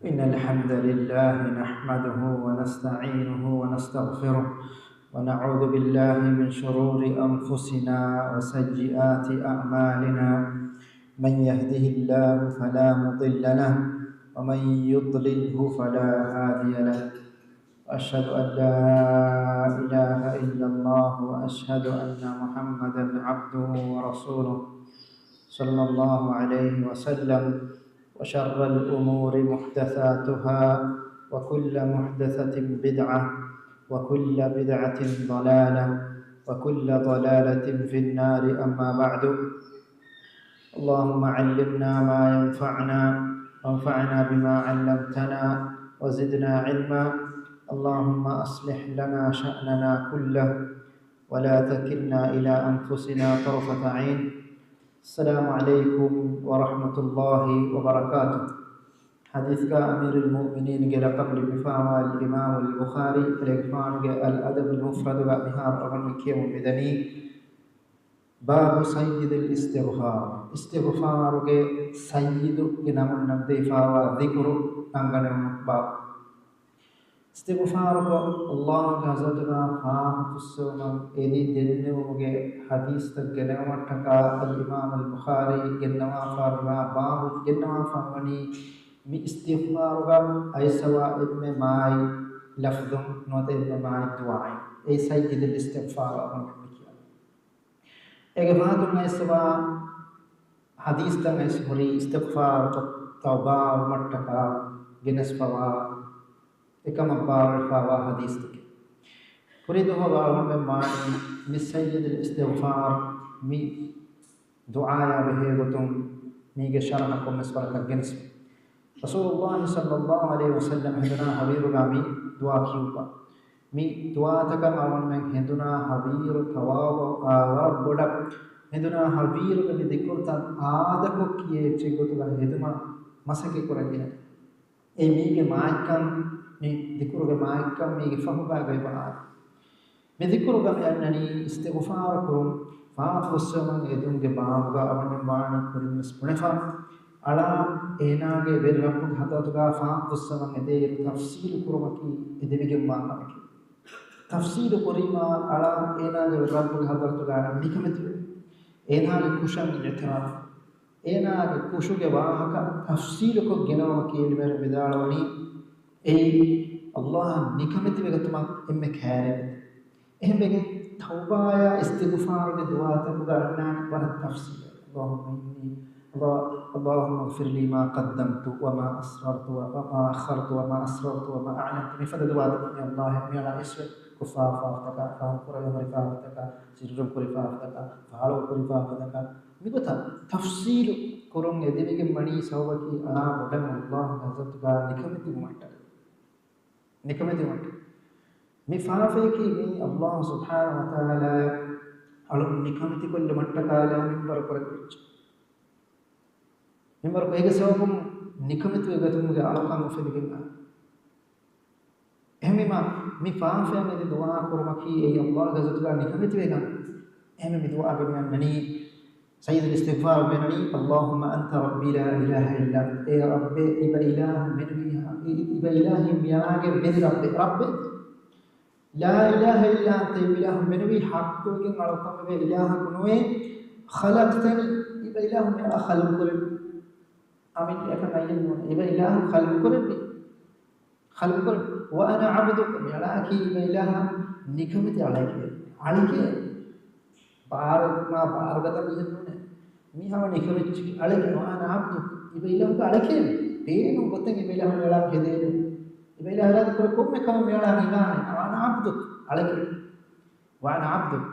إن الحمد لله نحمده ونستعينه ونستغفره ونعوذ بالله من شرور أنفسنا وسيئات أعمالنا. من يهده الله فلا مضل له ومن يضلله فلا هادي له. أشهد أن لا إله إلا الله وأشهد أن محمدا عبده ورسوله صلى الله عليه وسلم. وشر الأمور محدثاتها وكل محدثة بدعة وكل بدعة ضلالة وكل ضلالة في النار. أما بعد، اللهم علمنا ما ينفعنا وانفعنا بما علمتنا وزدنا علما. اللهم أصلح لنا شأننا كله ولا تكلنا إلى أنفسنا طرفة عين. السلام عليكم ورحمة الله وبركاته. حديث أمير المؤمنين قال قبل بفاوى الإمام البخاري الإخوان الأدب المفرد بمهار أبن مكيم المدني باب سيد الاستغفار. استغفار के سيد نمون نبدي فاوى ذكر أنغن باب استغفار को अल्लाह हज़रत का फ़ाम कुस्सोमन एदी दिल्ली मुगे हदीस तक गनवा टका इमाम अल-बुखारी गनवा फ़ारवा बाब गनवा फ़ामनी मि इस्तिग़फ़ार का ऐसवा इब्ने माई लफ्ज़ुम नोते इब्ने माई दुआएं ऐसा ही दिल इस्तिग़फ़ार अपन किया एक बात में ऐसवा हदीस तक ऐसवरी इस्तिग़फ़ार को तौबा मटका गिनस पवा एकम बार फावा हदीस तक पूरी दुआ वालों में मानी मिसय्यद इस्तिग़फ़ार मी दुआया बहे तुम मी के शरण को मिसवर का गिनस रसूलुल्लाह सल्लल्लाहु अलैहि वसल्लम हिदना हबीर गामी दुआ किया मी दुआ तक मावन में हिदना हबीर थवाव आवर बोड़ा हिदना हबीर के दिक्कत आद को किए चिगुत का हिदमा मसके को रखिए ए मी के मायकम ni dikuru maikam ni fahuba gaiba me dikuru ga annani istighfar kurum faaf wasman edun ge baaga avan baana kurim spunefa ala enage verrapu hadatu ga faaf wasman ede tafsir kurumaki edevige maamaki tafsir kurima ala enage verrapu hadatu ga nikamatu enage kusham etraf enage kushuge waahaka tafsir ko genawaki elmer vidalawani ए अल्लाह निकमत बेगतमा इम्मे खैर एहम बेगे तौबा या इस्तिग़फ़ार के दुआ तक करना वर तफसील अल्लाहुम्मा इग़फ़िर ली मा क़द्दमतु व मा अस्ररतु व मा अख़रतु व मा अस्ररतु व मा अअलनतु निफद दुआ तक या अल्लाह मेरा इसव कुफाफा तका फान पुरा रिफा तका सिरम रिफा तका फालो रिफा तका मिगता तफसील कुरुम यदि के मणि सवकी अना बदन अल्लाह हज़रत का निकमत मट निकमती मट मी फाफे की मी अल्लाह सुब्हानहु व तआला अलम निकमती को मट काले मिंबर पर कुछ मिंबर को एक सबम निकमती वे गतुम के अलका मुफिदिना एहमे मा मी फाफे में दुआ करमकी ए अल्लाह गजत का निकमती वेगा एहमे मी दुआ के ननी सय्यद इस्तिग़फ़ार बेननी अल्लाहुम्मा अंत रब्बी ला इलाहा इल्ला अंत ए रब्बे इबा इलाह मिनहा इबा इलाही मियागे मेरे रब्बे रब्बे ला इलाहा इल्ला अंत इलाह मिनवी हक के अलकम में इलाह कुनवे खलक़तनी इबा इलाह मेरा खल्क़ कर आमीन एक नायन इबा इलाह खल्क़ कर व अना अब्दुक मेरा की इबा इलाह निकमत अलके बार गता मी हम निकमत अलके व अना अब्दुक इबा इलाह का अलके पेन गोते इबा इलाह मेरा खेदे इबा इलाह रात कर को में कम मेरा निगाह है व अना अब्दुक अलके व अना अब्दुक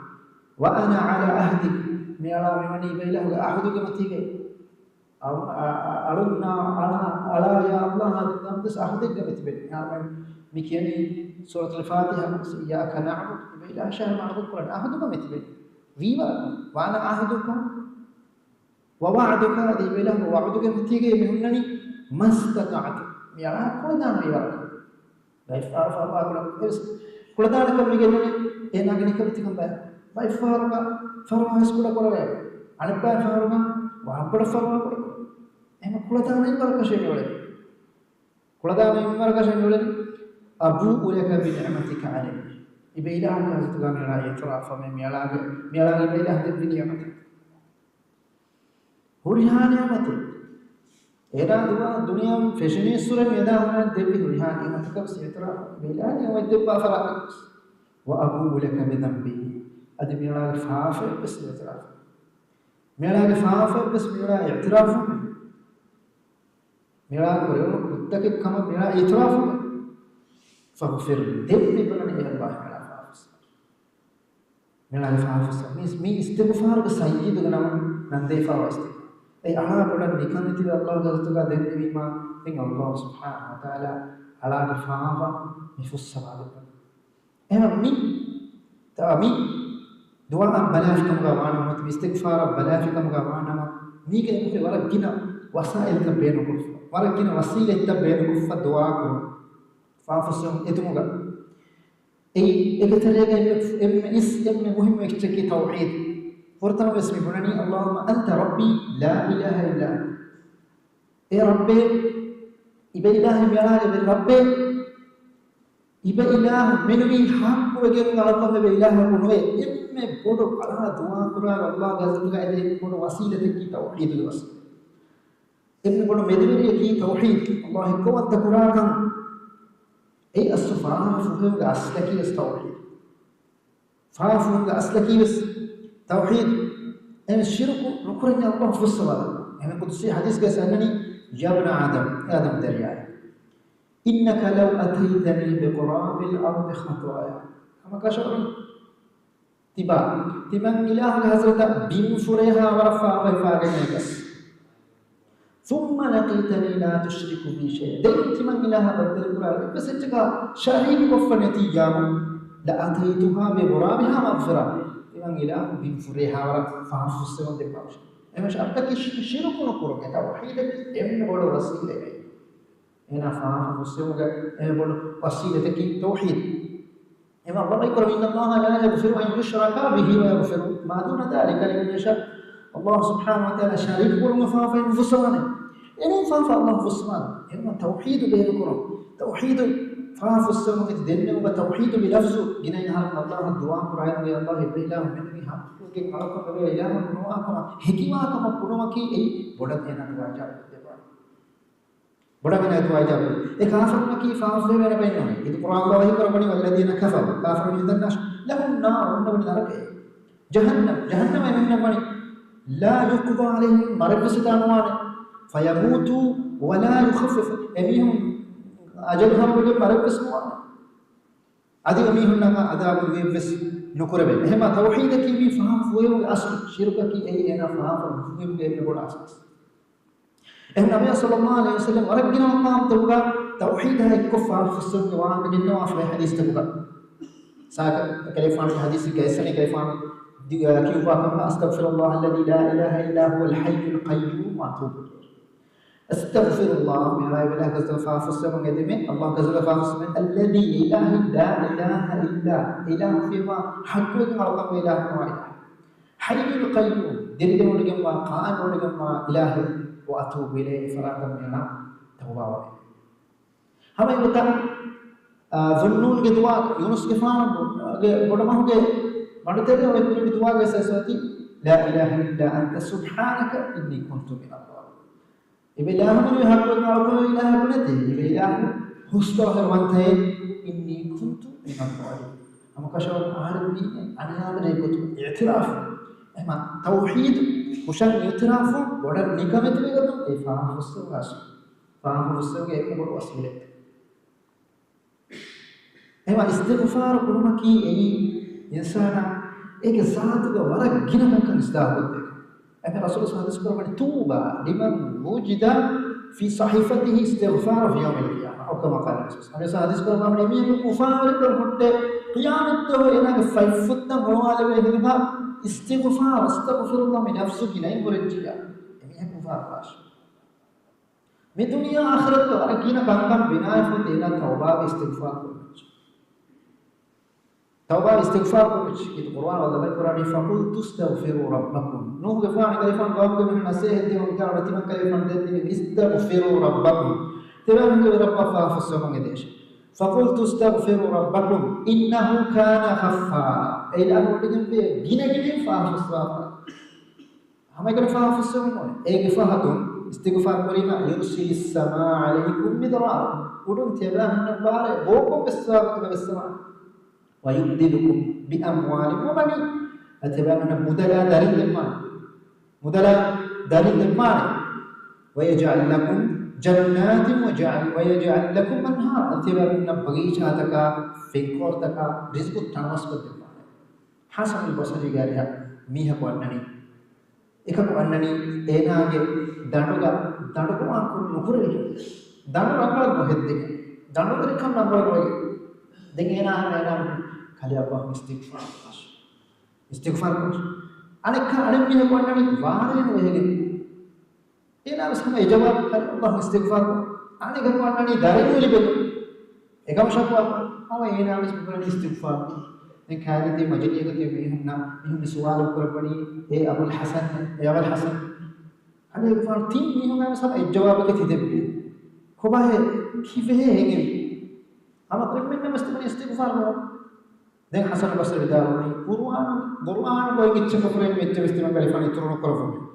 व अना अला अहदिक मेरा मेवनी इबा इलाह अहदुक मती गए अरुना अला या अल्लाह हम दस अहदिक गमत बे यार मिकियनी सूरत अल-फातिहा या कनअबुद इबा इलाह शहर माबुद कुरान अहदुक मती बे वीवा व अना अहदुक ववादुका दी बेला ववादुका मतीगे मिहुन्ननी मस्तताअत मेरा कुलदान मेरा लाइफ आरफा बागला इस कुलदान कब निगेने ए नागनी कब तिकम बा बाय फारगा फरवा स्कूल कोरवे अनपा फारगा वापड़ फरवा कोरवे एम कुलदान नहीं बर कशे कोले كلدا من مرة كشان يقول أبوء لك بنعمتك علي يبقى إله كذا تقام لا يتراف من ميلاك يبقى إله بنعمتك هريها نعمتك إذا الدنيا فشني سورة ميدا هنا دبي هريها نعمتك بس يتراف بلا نعمة دبا فرق وأبوء لك بذنبي أدي ميلاك فاف بس يتراف ميلاك فاف بس ميلاك اعتراف ميلاك وريون كتك كم ميلاك اعتراف فاغفر دبي بلني إلى الله ميلاك فاف مي استغفار بسيد غنام نندي فاوستي أي أنا بدن نكمل تبي الله جزتك دين بيما إن الله سبحانه وتعالى على الفاها مفوس سبادة مي تأمي دعاء بلا في كم غوانا ما تستغفار بلا في كم غوانا ما مي كده مخي ورا جنا وسائل تبينه كف ورا جنا وسيلة تبينه كف دعاء كم فافسهم إتموجا أي إكتريجا إم مهم يكتكي توحيد فرتنا باسم بناني اللهم أنت ربي لا إله إلا أنت يا ربي إبا إله ميلا إبا ربي إبا إله منوي حق وجل الله إبا إله منوي إم بدو على دعاء قرآن الله جزاك إذا بدو وسيلة كي توحيد الوسيلة إم بدو مدري كي توحيد الله كو أنت قرآن أي السفارة فهم أصلكي التوحيد فهم أصلكي بس توحيد أن الشرك نقرن الله في الصلاة يعني قدسي حديث قال أنني يا ابن آدم درياي إنك لو أتيتني بقراب الأرض خطايا كما كشر تبا إله الحضرة بين فريها ورفع وفاقنا بس ثم لقيتني لا تشرك بي شيء دين تمن إله بدل القرآن بس إنك شريك وفنتي جامو لأتيتها بقرابها مغفرة yang ilah bin fureha wala fahfusse wonde pawsh emesh attaki shirku no kuro eta wahida emme bolo wasile ena fahfusse wonde emme bolo wasile taki tauhid ema Allah ikra inna Allah la yaghfiru an yushraka bihi wa yaghfiru ma duna dhalika liman yasha Allah subhanahu wa ta'ala sharik kul mafafa fuswana ena fafa Allah fuswana ema tauhid be kuro tauhid فافس سمك الدنيا وبتوحيد بلفظه جناي هذا الله الدعاء قرآن يا الله إله من منها كي علىكم بقى إله من نوعكم حكيمكم كلهم كي أي بدر هنا تواجه بدر هنا تواجه إخافر مكي فاف ده ولا بينهم إذا قرآن الله هي كربني والذين كفروا كافر من الناس لهم نار ونبني نارك جهنم من نبني لا يقضى عليهم مرق ستانوان فيموتوا ولا يخفف أميهم أجل هم بقول مرق اسمه أدي أمي هنا أداب الويبس نكربه هما توحيد كي بي فهم فويه أصل شرك كي أي أنا فهم فويه بيجي نقول أساس النبي صلى الله عليه وسلم ورجنا الله تبغى توحيد هاي كفار خصوصا كمان بجنة وافله حديث تبغى ساق كلفان حديث كيسني كلفان كيف أقول أستغفر الله الذي لا إله إلا هو الحي القيوم وأتوب أستغفر الله من لا إله إلا هو فاصل من قدمه الله كذا فاصل من الذي إله لا إله إلا إله فيما حقه مرقم إله واحد حي القيوم دليل ولجمع قان ولجمع إله وأتوب إليه فراغ من توبة واحد هم يقول ظنون كدوا يونس كفان بدمه كه مدتره ويقول كدوا كساسوتي لا إله إلا أنت سبحانك إني كنت من الظالمين إبلاغ من يحبون على إله بنته إبلاغ هستوه وانته إني كنت من الظالمين أما كشف عربي أنا هذا يقول اعتراف أما توحيد وشان اعتراف ولا نكمة بيقولون فهم هستوه عشان فهم هستوه كأنه وسيلة أما استغفار كلما كي أي إنسان एक साथ का वाला गिना का इस्लाह होते हैं ऐसे रसूल सल्लल्लाहु अलैहि वसल्लम तूबा लिमन वुजिदा في صحيفته استغفار في يوم القيامة أو كما قال الرسول صلى الله عليه وسلم من يمين كفار كرهت قيامته إنك فيفتنا موال وهذا استغفار استغفر الله من نفسك ناي مرجيا يمين كفار باش من دنيا آخرت أركينا كان بناء فتينا توبة استغفار توبة استغفار كمش القرآن والله القرآن فقل تستغفروا ربكم نوح كفان كيفان قام من نسيه دي وكان رتيما كيفان دي استغفروا ربكم تبان من رب فاف السماء ديش فقلت استغفروا ربكم إنه كان غفارا أي الأمر بدهم بيجينا فاف السماء هم يقولون فاف السماء أي فاهتم استغفار كريما يرسل السماء عليكم مدرارا ودون تبان من البارة بوكم بالسماء ويمددكم بأموال وبنين أتبان من مدلا دارين المال مدلا دارين المال ويجعل لكم جنات ويجعل لكم أنهار أتبان من بغيشة تكا فيكور تكا رزق التنوس بالدماء حسن البصري قالها ميها قوانني إكا قوانني إيناغي دانوغا أنكم نكوري دانوغا أكبر مهدد دانوغا ركام نمبر روي دنگينا خلي الله استغفار أنك أنا ميها قوانني وارين وهيجي إنا بس هم إجابة الله استغفار أنا كمان أنا دارين ولي بيتو إكام شكوى أو إنا بس بقولني استغفار إن كانت مجلية كتير ميهم سؤال وكربني أبو الحسن أنا كمان تيم ميهم بس هم إجابة كتير خباه كيف هي أما كل من مستمر استغفار ده حسن البصري داروني قرآن بوي كتير كفرين ميتة استمر كلفاني ترونه كرفوني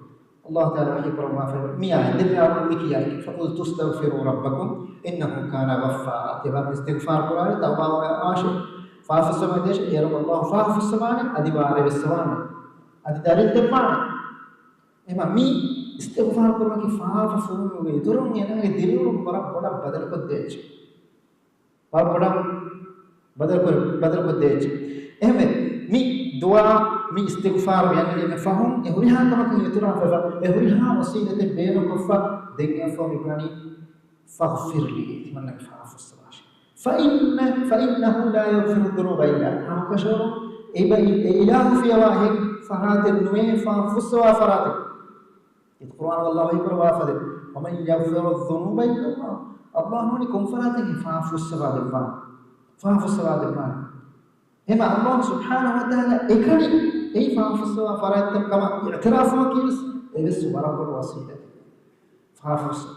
الله تعالى يقول ما في مياه دنيا ومكياه فقلت استغفروا ربكم إنه كان غفارا تبع استغفار قرآن توبة وعاشر فاف السماء ديش يرب الله فاف السماء أدي بارة بالسماء أدي دارين تبان إما مي استغفار قرآن كي فاف فوم ويدرون ينا يديرون بڑا بدل کو دیچ بڑا بدل کو دیچ إهمه مي دعاء مي استغفار يعني نفهم يهوريها كما كان يترى يهوريها وسيلة بينك وفا دنيا فهم يباني فاغفر لي من فاف الصلاة فإنه لا يغفر الذنوب إلا هم كشور إله في واحد فرات النوي فاف الصلاة فرات القرآن والله يقول وافد ومن يغفر الذنوب إلا الله نكون فراته فاف الصلاة فاف الصلاة هما الله سبحانه وتعالى إكرني أي فافسوا فرائتم كما اعترافوا كيس إبس ورب الوسيلة فافسوا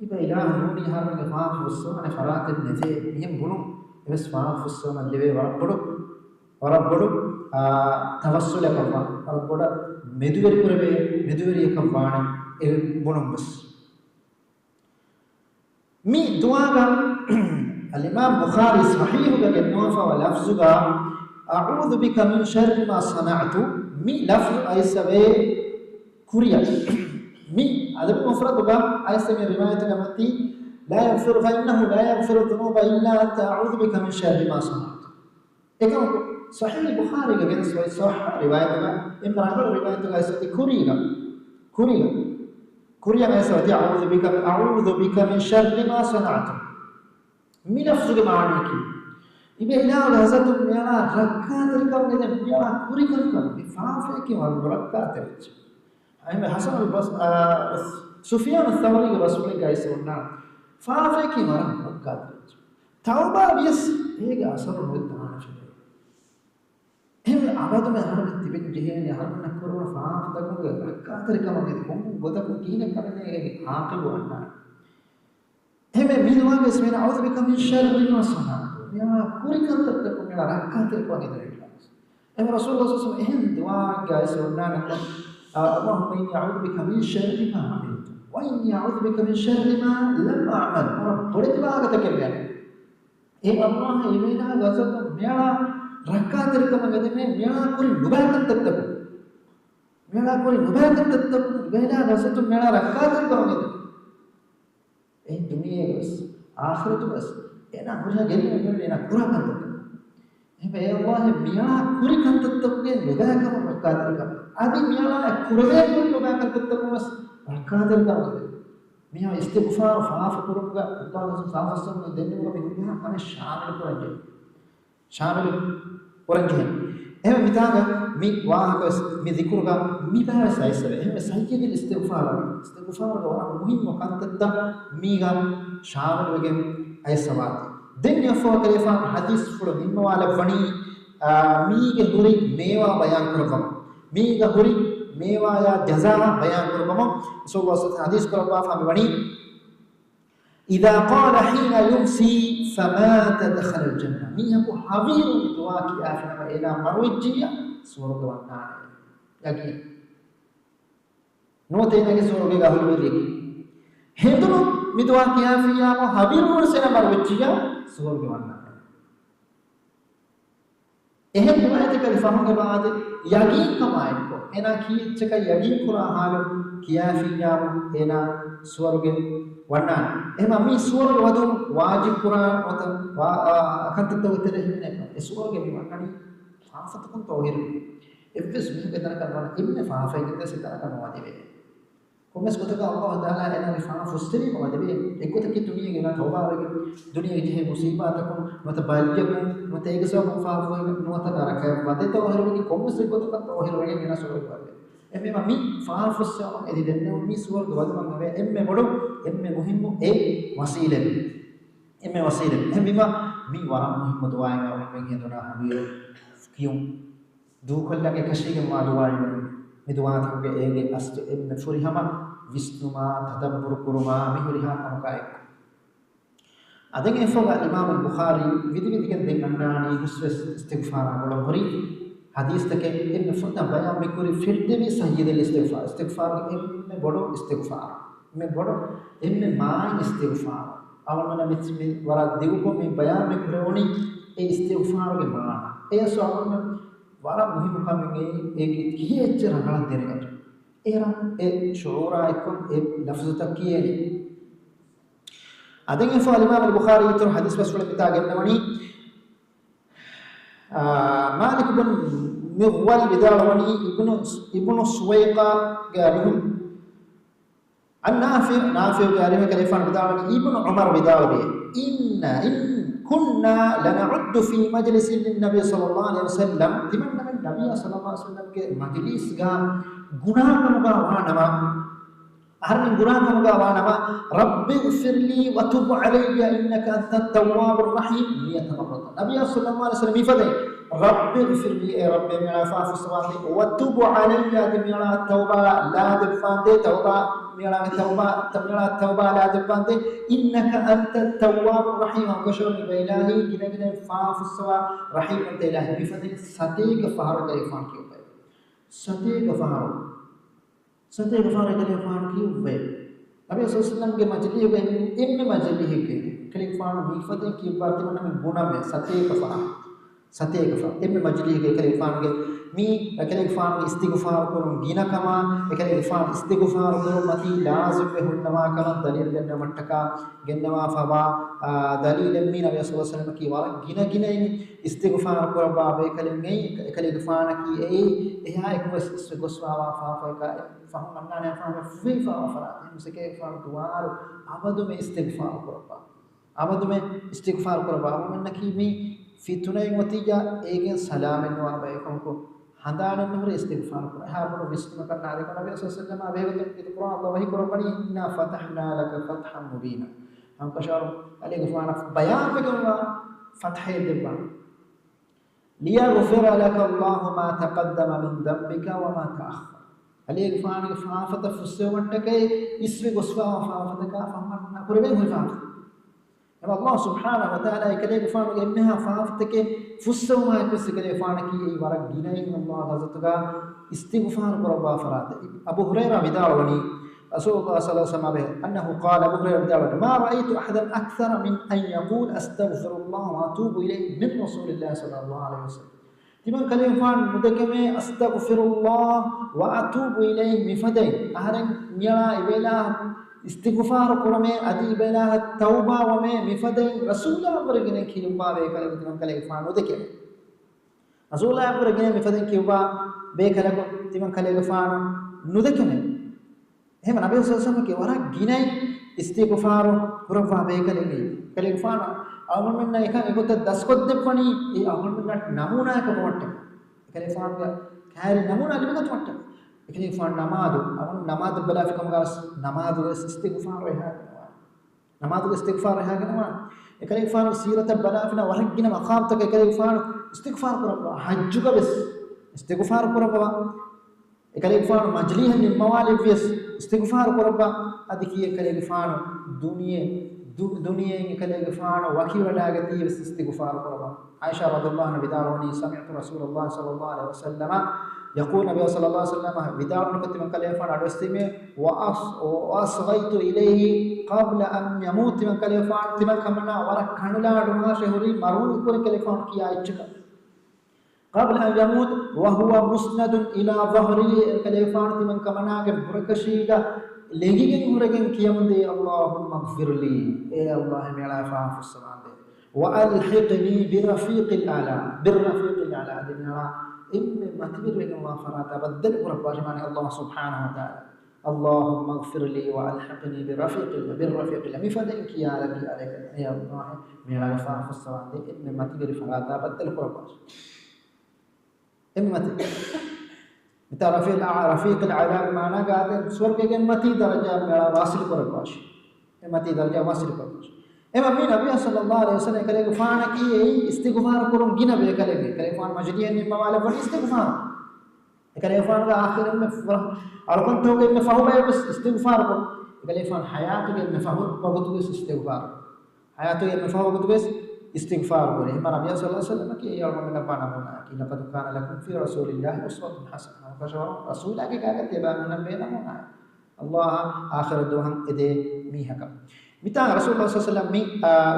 إبا إله نوني هذا فافسوا أنا فرات النتي يم بنو إبس فافسوا من اللي ورب توسل كفا رب مدور كربه مدور يكفاني بنو بس مي دعاء الإمام بخاري صحيح بكنوفا ولفظه أعوذ بك من شر ما صنعت مي لفظ أيسوي كوريا مي هذا مفرد بقى أيسوي رواية كمتي لا يغفر فإنه لا يغفر الذنوب إلا أنت أعوذ بك من شر ما صنعت إكم صحيح البخاري كان سوي صح رواية بقى إمرأة رواية أيسوي كوريا أيسوي أعوذ بك من شر ما صنعت مي لفظ معاني كي إبه إله لحظة ميانا ركعت ركعت ميانا ميانا كوري كم بفافة كي والله ركعت ركعت أيام حسن البص سفيان الثوري كبسولي كايس ونا فافة كي والله ركعت ركعت توبة بيس هيك أصلا مدة شيء هم عبادة में हर तिबिन जहें ने हर न करो फाफ तक रक्कात रकम में हम बोता को की ने करने आके वो अन्ना هم ميدوا بس من أعوذ بك من شر ما صنعت يا كوري كان تتكلم يا ركعت القواني دريلاس هم رسول الله صلى الله عليه وسلم هم دعاء جالس ونانا اللهم إني أعوذ بك من شر ما عملت وإني أعوذ بك من شر ما لم أعمل بڑے بار تکلم يعني إيه الله إيمانا غزت ميانا ركعت القوم غدي ميانا كوري نباهن تتكلم ميانا كوري نباهن تتكلم ميانا غزت ميانا ركعت القوم غدي إيه الدنيا بس آخرة بس أنا هوجا جري من أنا كورا كنت إيه بيا الله ميانا كوري كنت تتبقى لباك كم ركعت الكم أدي ميانا كورا كم لباك كنت تتبقى بس ركعت الكم ميانا استغفار فاف كورا الله سبحانه وتعالى دنيا بيقولها أنا شامل كورنجه إيه ميتاعا مي واحد مي ذكرها مي بها سايسة إيه مسايكة الاستغفار الغوانا مهم وكان تدا ميغا شامل وجم أي سواد دنيا فوق كلفا حديث فلو نيمة والا بني ميغا هوري ميوا بيان كربما ميغا هوري ميوا يا جزاء بيان كربما سو واسط حديث كربما فهم بني إذا قال حين يمسي فمات دخل الجنة ميهو حبير بدواك آفنا إلى مروجية سورة والنار يقين نوتين أجي سورة قهول بيريك هندو بدواك آفيا مو حبير ورسنا مروجية سورة والنار එහෙන් නුවණට කලිෆහම ගබාද යගීන් කමායිකෝ එනා කීච්චක යගීන් කුරා හාල කියාෆියාම එනා ස්වර්ගෙ වන්නා එහෙම මේ ස්වර්ග වදුන් වාජිබ් කුරා වත අකන්තත උතරෙන්නේ ඒ ස්වර්ගෙ වන්නනි ආසතකම් තෝහිරු එෆ්ස් මිහ බෙතන කරනවා ඉන්නේ ෆාෆයිකද සිතන කරනවා දෙවේ කොමස් කොටක අල්ලාහ් තාලා එනා රිෆා ෆුස්තරි මොදෙවේ එක්කොත කි දුනිය ගෙනා තෝබා වගේ දුනිය ජෙහෙ මුසීබාතකම් මත බල්ජක මත ඒකසෝ ෆාෆෝ නොත නරක වදේ තෝහිරු වගේ කොමස් කොටක තෝහිරු වගේ ගෙනා සෝරේ වගේ එමෙ මමි ෆාෆුස්සම එදි දෙන්නේ මි ස්වර්ග වදමන් නෙවේ එම්මෙ මොඩු එම්මෙ මුහිම්මු ඒ වසීලෙ එම්මෙ වසීලෙ එම්මිම මි වරම් මුහිම්මු දුආයම මෙන් හේතුනා හබියෝ කියුම් දූකොල්ලගේ කෂීගේ මා දුආයම මේ දුආතගේ ඒගේ අස්ත එම්මෙ ෆුරිහම විස්නුමා තදබ්බුර කුරුමා මිහුරිහා කමකයි අදෙන් එෆෝගා ඉමාම් බුඛාරි විදිවිදිකෙන් දෙන්නනානි හුස්වස් ඉස්තිග්ෆාර වල හොරි حديث تك إن فرنا بيان مكوري فرد من سيد الاستغفار استغفار إم بدو استغفار إم بدو إم ماي استغفار أول ما نمسي ورا ديوكو من بيان مكوروني استغفار के माना ये स्वागत में वाला मुहिम काम में एक ये चरण गाल देने का एरा ए शोरा इको ए लफ्ज़ तक किए अदेंगे फ़ाल इमाम البخاري तो हदीस बस वाले किताब के नवनी مالك بن مغول بدالوني ابن سويقة قالهم نافع قالهم كليفان بدالوني ابن عمر بدالوني إن كنا لنعد في مجلس النبي صلى الله عليه وسلم لمن النبي صلى الله عليه وسلم के मजलिस का गुनाह का वानवा हर गुनाह का वानवा रब्बि इग़फिरली वतुब अलैया इन्नका अंतत तव्वाबुर रहीम नियतमरत नबी सल्लल्लाहु अलैहि वसल्लम इफदे रब्बि इग़फिरली ए रब्बि मेरा फाफ सवाती वतुब अलैया मेरा तौबा ला दफांदे तौबा मेरा तौबा ला दफांदे इन्नका अंतत तव्वाबुर रहीम कशोर इलाही गिने फाफ सवा रहीम अंत इलाही इफदे सतीक फहर कलिफान के ऊपर सतीक फहर के फान की वे अभी सल्लल्लाहु के मजली के इन मजली के कलिफान मिफते की बात में गुना में सते कफा इन मजली के कलिफान के मी कलिफान इस्तिगफार करो गिना कमा कलिफान इस्तिगफार करो मती लाजिम पे हुन्नमा कमा दलील गन्ना मटका गन्नमा फवा दलील मी नबी सल्लल्लाहु अलैहि वसल्लम की वाला गिना इस्तिगफार करो बाबे कलिफान की ए यहां एक बस इस्तिगफार फाफा का فهم أننا نفهم في فافرات مسكين فهم دوار عبادة में इस्तिगफार करबा عبادة में इस्तिगफार करबा ومن نكيمي في تناي متيجا एक सलाम नवा बैकों को हदान नहर इस्तिगफार कर है आप लोग विश्व का नारे का नबी सल्लल्लाहु अलैहि वसल्लम अबे तो कुरान अल्लाह वही कुरान इन्ना फतहना लक फतहन मुबीना हम कशार अलैगफार बयान पे कहूंगा फतह दिबा लियगफिर लक अल्लाह ما تقدم من ذنبك وما تأخر عليك فانا فافت فسو متك اسوي غسوا فافت کا فهمنا قربه هو فافت اما الله سبحانه وتعالى كده فانا انها فافت के फुस्सो ما किस करे फाना की ये वाला गिनाई अल्लाह हजरत का इस्तिगफार करबा फरात अबू हुरैरा बिदावनी रसूल الله صلى الله عليه وسلم انه قال ابو هريره बिदावनी ما رايت احدا اكثر من ان يقول استغفر الله واتوب اليه من رسول الله صلى الله عليه وسلم timan kalifan mudakame astaghfirullah wa atubu ilayhi mifadai aharan nyala ibela istighfar kurame adi ibela tauba wa me mifadai rasulullah wargene kilumba be kala timan kalifan mudakame rasulullah wargene mifadai kiwa be kala timan kalifan nudakame එහෙම නබි සල්ලල්ලාහු අලයිහි වසල්ලම් ke ginai istighfar kurwa be kala ni kalifan අවමන්න එක එකොත දස්කොත් දෙපණි ඒ අවමන්නට නමුනාක මොට්ට කලිෆාන් කෑරි නමුනා ලිබගත මොට්ට කලිෆාන් නමාදු අවම නමාද බලාෆිකම ගාස් නමාදු ඉස්තිග්ෆාර රහා නමාදු ඉස්තිග්ෆාර රහා ගනවා කලිෆාන් සීරත බලාෆින වරගින මකාම්තක කලිෆාන් ඉස්තිග්ෆාර කරපුවා හජ්ජුක බස් ඉස්තිග්ෆාර කරපුවා කලිෆාන් මජලිහ නිමවාලි විස් ඉස්තිග්ෆාර කරපුවා අධිකිය කලිෆාන් දුනියේ دنيا كله فان وكي ولا جدي استغفار قربا عائشة رضي الله عنها بداروني سمعت رسول الله صلى الله عليه وسلم يقول النبي صلى الله عليه وسلم بداروني كنت من كله فان أدوستمي وأصغيت إليه قبل أن يموت من كله فان تمن كمنا ورك كنلا دمنا شهري مرون يكون كله فان كيا إتشك قبل أن يموت وهو مسند إلى ظهره كله فان تمن كمنا كبركشيدا لكن مرجع كيامندي اللهم اغفر لي يا الله ميلا فاف السماء وألحقني برفيق الأعلى دنيا إن ما تبر بين الله فرات بدل قربان من الله سبحانه وتعالى اللهم اغفر لي وألحقني برفيق الأعلى مفدك يا ربي عليك يا الله ميلا فاف السماء إن ما تبر فرات بدل قربان إن ما تبر مثل رفيق العذاب معنا قاعد سورة के मती दर्जा मेरा वासिल पर पाश मती दर्जा वासिल पर पाश एमा मी नबी सल्लल्लाहु अलैहि वसल्लम करे गुफान की यही इस्तिगफार करूं गिना बे करे गुफान मजदियन ने वाले पर इस्तिगफार करे गुफान का आखिर में और कौन तो के में फहुबा बस इस्तिगफार को करे गुफान हयात के में फहु बहुत इस्तिगफार हयात के में फहु बहुत इस्तिगफार करे हमारा नबी सल्लल्लाहु अलैहि वसल्लम की और में पाना होना कि लक़द कान लकुम फी रसूलिल्लाहि उस्वतुन हसनह रसूल आगे क्या करते हैं बात में बेना होना है अल्लाह आखिर दो हम इधे मी हका मिता रसूल सल्लल्लाहु अलैहि वसल्लम मी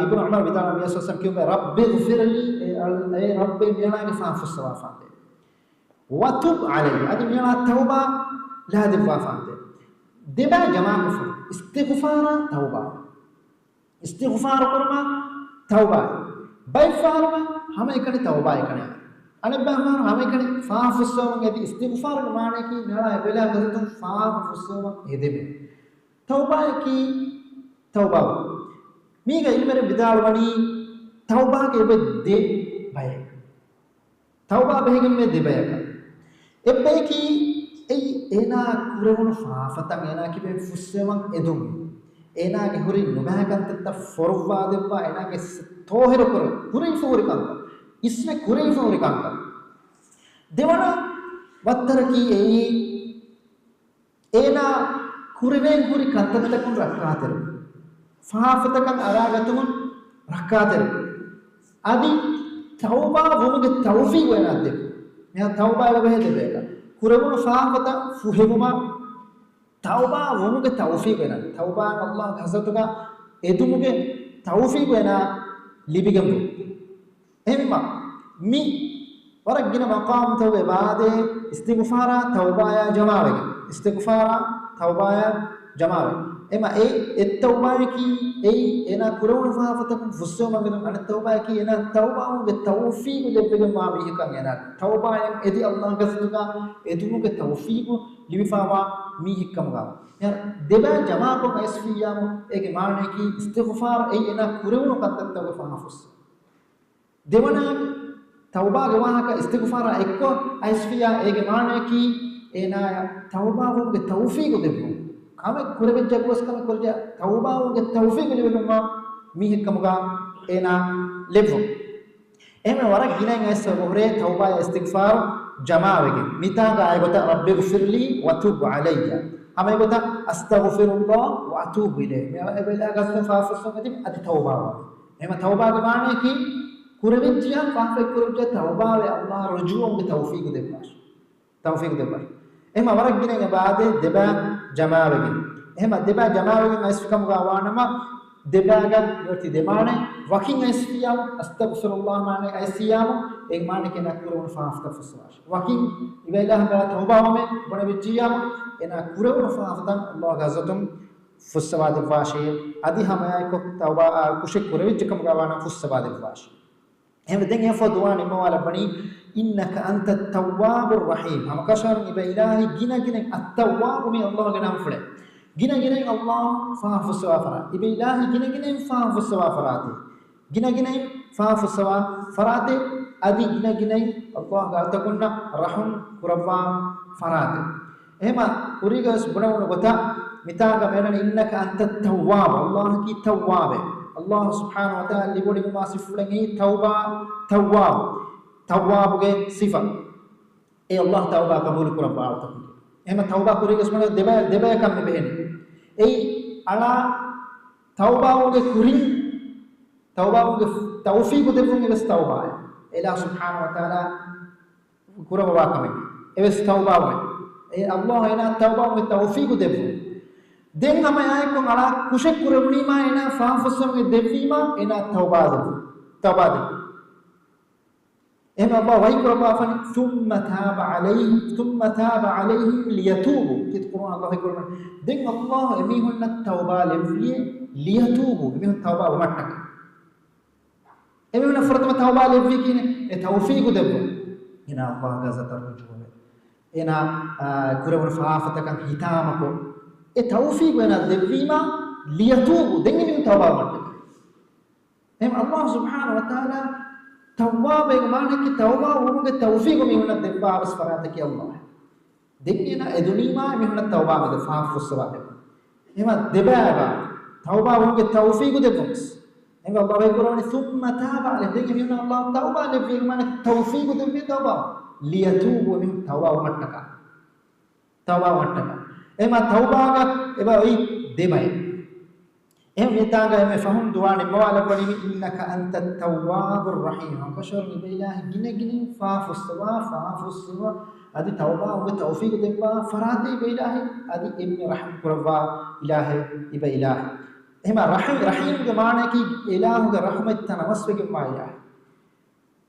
इब्न उमर बिता नबी सल्लल्लाहु अलैहि वसल्लम क्यों रब्बि ग़फिरली ए रब्बि मेरा के फाफ सवाफान दे वतुब अलैहि अद मेरा तौबा ला दिफाफान दे देबा जमा मुफ इस्तिग़फार करमा तौबा बैफार हमें कने तौबा कने अनबहमान हमें कने फाफुस्सोम यदि इस्तिग़फार माने की मेरा बेला गजतुम फाफुस्सोम हेदे में तौबा की तौबा मीगा इल्मेरे बिदाल वनी तौबा के बे दे भय तौबा बेगम में दे भय का एबे की एना कुरेवन फाफतंग एना की बे फुस्सोम एदुम एना के हुरी नुबह कंत फरवा देबा एना के तोहर कर हुरी फुर कंत इसमें कुरे फुर कंत देवना वत्तर की एना कुरेवेन हुरी कंत तकन रखातर फाफतकन अरागतुम रखातर आदि तौबा वमुगे तौफीक वेना दे मैं तौबा लबे देबेगा कुरेवन फाफता फुहेमुमा तौबा वमुगे तौफीक वेना तौबा अल्लाह हजरतगा एदुमुगे तौफीक वेना लिबिगम एम्मा मी वरगिना मकाम तौबे बादे इस्तिग़फारा तौबाया जमावेगे इस्तिग़फारा तौबाया जमावे एमा तौबा की एना कुरवन फाफतक फुस्सो मगन अन तौबा की एना तौबा के तौफीक लेबेगे मा भी का एना तौबा यदि अल्लाह गसुगा एदुमुगे तौफीक लिबिफावा मी हिकमगा यार देबा जमा को कैसफिया एक मारने की इस्तिग़फार एना कुरवन कंतक तौबा फाफुस देवना तौबा गवाह का इस्तिग़फार एको ऐसफिया एक मारने की एना तौबा के तौफीक देबो हमें कुरबे जगोस का कुरजा तौबा के तौफीक लेबो मी हिकमगा एना लेबो एमे वरक गिना ऐस गोरे तौबा इस्तिग़फार जमा वेगे मिता का आयगोता रब्बि ग़फिरली वतुब अलैया हमें गोता अस्तगफिरुल्लाह व अतूबु इलैह मेरा एबेला गस्ते फाफुस में अति तौबा एमे तौबा के माने की कुरविज्या फाफे कुरविज्या तौबा वे अल्लाह रुजूम के तौफीक देबा एमा वरक गिने के बाद देबा जमावेगे एमा देबा जमावेगे इसकम गावानमा देबा का योति देमाने वकिंग एसपिया अस्तगफिरुल्लाह माने ऐसिया एक माने के ना कुरवन फाफ का फसवाश वकिंग इवेला हमरा तौबा में बने विजिया एना कुरवन फाफ तन अल्लाह गजतुम फसवाद वाशे आदि हमाय को तौबा कुछ कुरविज कम गावाना फसवाद वाशे हम देंगे फदुआ ने मवाला बनी इन्नका अंत तव्वाबुर रहीम हम कशर इबे इलाही गिना गिना अत्तव्वाब में अल्लाह के नाम फड़े गिना गिना अल्लाह फाफुस वाफरा इबे इलाही गिना गिना फाफुस वाफराते गिना गिना फाफुस वाफराते आदि गिना गिना अल्लाह का तकुन्ना रहम कुरवा फराते एमा उरिगस बुनाउन बता मिता का मेरन इन्नका अंत तव्वाब अल्लाह की तव्वाब है अल्लाह सुब्हानहु व तआला लिबोडी मा सिफुलंगी तौबा तव्वाब के सिफा ए अल्लाह तौबा कबूल कुरबा तक एमा तौबा कुरी के स्मरण देबा कम में बहन ए अला tawbawge kurin tawbawge tawfiq devun eves tawba ila subhanahu wa taala kuraba wa kame eves tawbawe e Allah ena tawbawge tawfiq devun den hama ay ko ala kushek kurabni ma ena faafusam devima ena tawba devun إما الله ويكر الله فن ثم تاب عليهم ليتوبوا كت قرآن الله يقول دين الله أميهن التوبة لفيه ليتوبوا أميهن التوبة ومتك أميهن فرط ما توبة لفيه كين التوفيق دبوا هنا الله جزاء الرجوع هنا كرم الفافتك هتامكم التوفيق هنا دبيما ليتوبوا دين أميهن التوبة ومتك إما الله سبحانه وتعالى توبة بمعنى كي توبة ومعك توفيق ميهون الدفاع بس فراتك يا الله ديننا أدونيما ميهون التوبة بدفاع فسواه إما دبابة توبة ومعك توفيق دبوس إما الله يقولون ثم تاب على دين ميهون الله توبة لفيق معنى توفيق دبي توبة ليتوب ميهون توبة ومتكا إما توبة إما أي دبابة هم يتاعنا هم فهم دوان موالك ونيم إنك أنت التواب الرحيم كشر نبيله جن فافستوا هذه توبة وتوفيق دبا فراتي بيله هذه إن رحم كربا إله إبا إله هم رحيم كمانة كي إله كرحمة تنامس بكما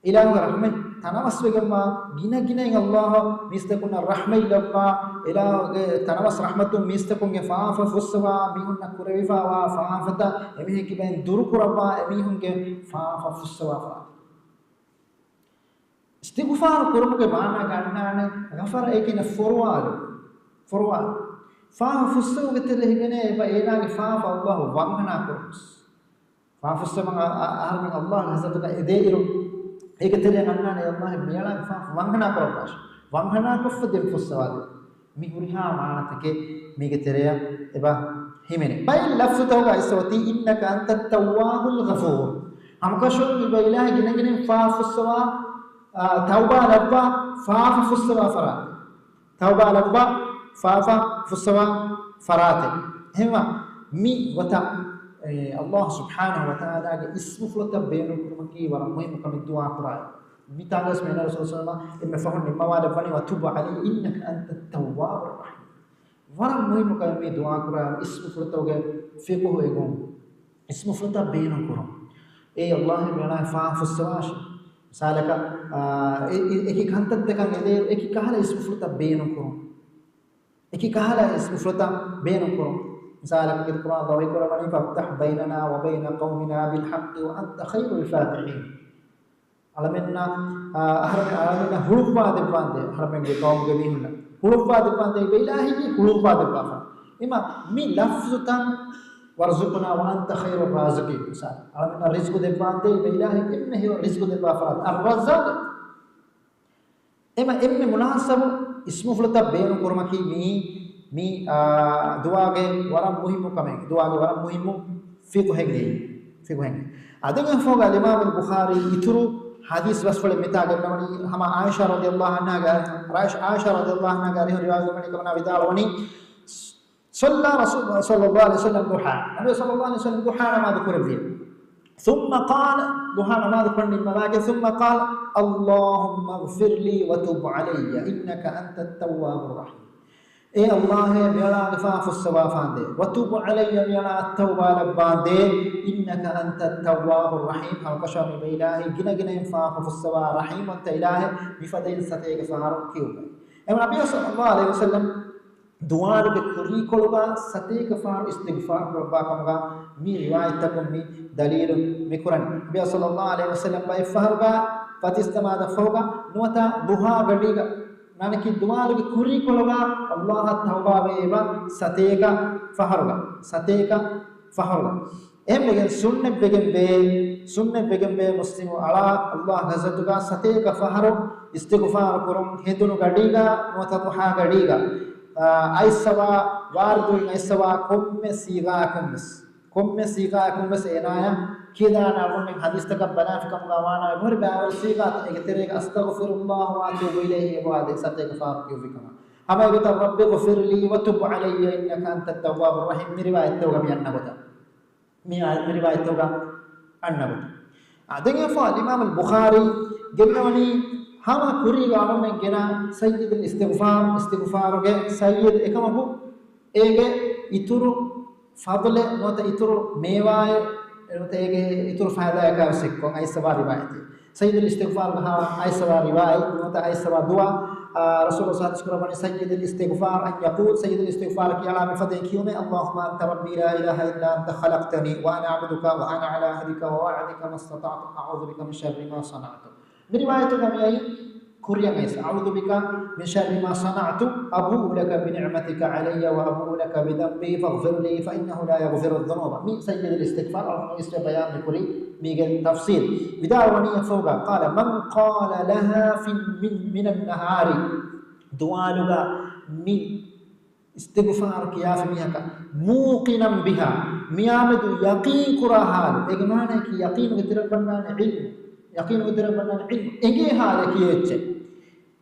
إله كرحمة تنامس بكما جن إن الله مستكون الرحمة لبا إله تنامس رحمته مستكون فاف فسوا ميهون كربا فافتا أميه كبين دور كربا أميهون فاف فسوا استغفار كربا كمانة كأننا غفر أيكنا فروال فاف فسوا كتير هنا إبا إله فاف الله وانغنا كربس فاف فسوا أهل الله هذا إديرو ඒක තේරෙන්නේ නැහැ අල්ලාහ් මෙයාලා වංහනා කරපාස් වංහනා කොෆදෙන් ෆුස්සවාද මිහුරිහා මානතකේ මේක තේරෙය එබා හිමෙනේ බයි ලෆ්ස් තෝගා ඉස්සවති ඉන්නක අන්ත තව්වාබුල් ගෆූර් අම්කෂෝ ඉබයිලා ගිනගින ෆා ෆුස්සවා තව්බා ලබ්බා ෆා ෆුස්සවා ෆරා තව්බා ලබ්බා ෆා ෆුස්සවා ෆරාත එහෙම මි වත الله سبحانه وتعالى اسم فلتا بينكم كي ورمهم كم الدعاء قرأ بيتاعس من الرسول صلى الله عليه وسلم إن فهم المواد فني وتوب عليه إنك أنت التواب الرحيم ورمهم كم الدعاء قرأ اسم فلتا وجه فيكو يقوم اسم فلتا بينكم إيه الله بينا فاف السواش سالك إكي كانت تكان يدير إكي كهلا اسم فلتا بينكم إكي كهلا اسم فلتا بينكم سالك القرآن الله يقول فافتح بيننا وبين قومنا بالحق وأنت خير الفاتحين علمنا علمنا حروفا دبانده علمنا قوم جميعنا حروفا دبانده بإلهي حروفا دبافا إما مي لفظة ورزقنا وأنت خير الرازقين مثال علمنا رزق دبانده بإلهي إنه رزق دبافا الرزاق إما مناسب اسمه فلتا بين كرمكي مي دعاء ورم مهم كمان دعاء ورم مهم فقه أدنى فوق الإمام البخاري يترو حديث بس فل متى قلنا هم عائشة رضي الله عنها قال عائشة رضي الله عنها قال رواية من كنا بدال وني صلى رسول الله صلى الله عليه وسلم ضحى النبي صلى الله عليه وسلم ضحى ما ذكر فيه ثم قال ضحى ما ذكر للملاك ثم قال اللهم اغفر لي وتب علي إنك أنت التواب الرحيم إيه الله بيلا غفاف السوافان دي وتوب علي بيلا التوبة لبان دي إنك أنت التواب الرحيم هم قشر بإلهي جنا ينفاق في السوا رحيم أنت إلهي بفضل ستيك فهارم كيوبا إما النبي صلى الله عليه وسلم دعاء بكري كلها ستيك فهار استغفار ربكم غا مي رواية تكم مي دليل مكرن النبي صلى الله عليه وسلم بيفهر غا فتستمع دفوغا نوتا دعاء غديغا نانكي دعاء بكري كلها الله توبة بيبا ستيك فهرغا em begen sunne begen be muslimu ala allah gazatuga sateka faharo istighfar kurum hedunu gadiga motatuha gadiga aisawa wardu aisawa komme siga kummes enaya kidana alun hadis taka banafikam gawana mur baawal siga egetere astaghfirullah wa atubu ilayhi wa ade sateka fahar kyufikama hama igota rabbi ghfir li wa tub alayya innaka antat tawwabur rahim riwayat tawga miyanna gota මේ රිවායත් එක අන්නබුත අදගේ ෆා ඉමාම් අල්-බුඛාරි ගෙන්නවනි හම කුරි ගාමෙන් ගෙන සය්යිද් ඉස්තිග්ෆාර්ගේ සය්යිද් එකමහු ඒගේ ඉතුරු ෆදල නොත ඉතුරු මේවාය නොත ඒගේ ඉතුරු ෆායදා එක අවශ්‍යකම් අයිසවා රිවායත් سيد الاستغفار بها أيسوا رواية ومتى أيسوا دعاء رسول الله صلى الله عليه وسلم سيد الاستغفار أن يقول سيد الاستغفار كي على مفدك يوم اللهم أنت ربي لا إله إلا أنت خلقتني وأنا عبدك وأنا على عهدك ووعدك ما استطعت أعوذ بك من شر ما صنعت برواية كمية كوريا ميس أعوذ بك من شر ما صنعت أبوء لك بنعمتك علي وأبوء لك بذنبي فاغفر لي فإنه لا يغفر الذنوب من سيد الاستغفار أو من بيان لكوري ميجل تفصيل بداونية فوق قال من قال لها من النهار دوالغا من استغفار كياف ميهك موقنا بها ميامد يقين كراهال إجمانا كي يقين قدر بنان علم يقين قدر بنان علم إجي حالك يتش